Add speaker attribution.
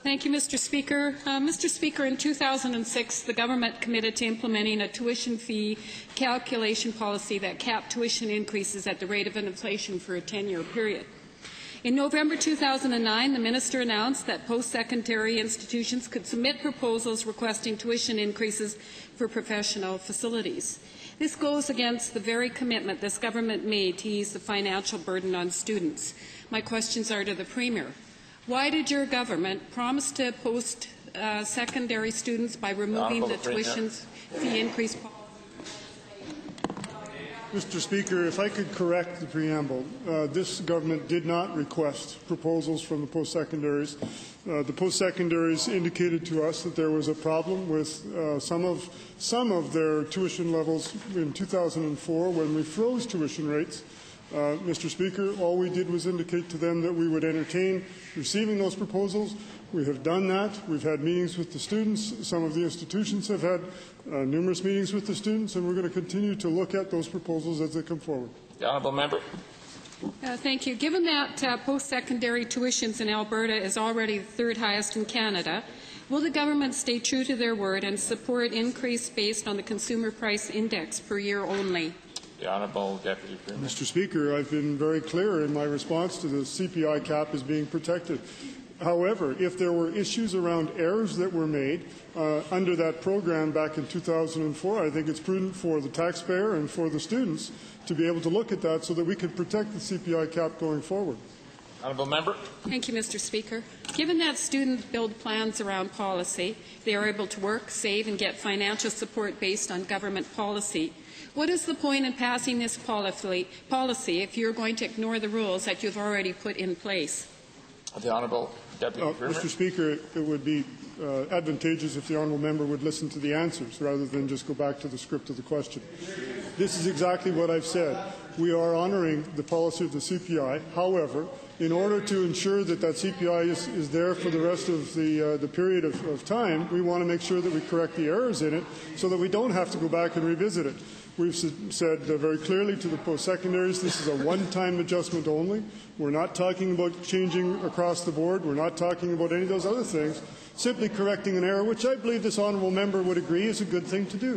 Speaker 1: Thank you, Mr. Speaker. Mr. Speaker, in 2006, the government committed to implementing a tuition fee calculation policy that capped tuition increases at the rate of inflation for a 10-year period. In November 2009, the minister announced that post-secondary institutions could submit proposals requesting tuition increases for professional facilities. This goes against the very commitment this government made to ease the financial burden on students. My questions are to the Premier. Why did your government promise to post-secondary students by removing the tuition fee increase policy?
Speaker 2: Mr. Speaker, if I could correct the preamble, this government did not request proposals from the post-secondaries. The post-secondaries indicated to us that there was a problem with some of their tuition levels in 2004 when we froze tuition rates. Mr. Speaker, all we did was indicate to them that we would entertain receiving those proposals. We have done that. We've had meetings with the students. Some of the institutions have had numerous meetings with the students, and we're going to continue to look at those proposals as they come forward.
Speaker 3: The honourable member.
Speaker 1: Thank you. Given that post-secondary tuitions in Alberta is already the third highest in Canada, will the government stay true to their word and support increase based on the Consumer Price Index per year only?
Speaker 3: The Honourable Deputy Premier.
Speaker 2: Mr. Speaker, I've been very clear in my response to the CPI cap as being protected. However, if there were issues around errors that were made under that program back in 2004, I think it's prudent for the taxpayer and for the students to be able to look at that so that we could protect the CPI cap going forward.
Speaker 3: Honourable member.
Speaker 1: Thank you, Mr. Speaker. Given that students build plans around policy, they are able to work, save, and get financial support based on government policy. What is the point in passing this policy if you're going to ignore the rules that you've already put in place?
Speaker 3: The Honourable Deputy Premier.
Speaker 2: Mr. Speaker, it would be advantageous if the honourable member would listen to the answers rather than just go back to the script of the question. This is exactly what I've said. We are honouring the policy of the CPI. However, in order to ensure that that CPI is there for the rest of the period of time, we want to make sure that we correct the errors in it so that we don't have to go back and revisit it. We've said very clearly to the post-secondaries this is a one-time adjustment only. We're not talking about changing across the board. We're not talking about any of those other things. Simply correcting an error, which I believe this honourable member would agree is a good thing to do.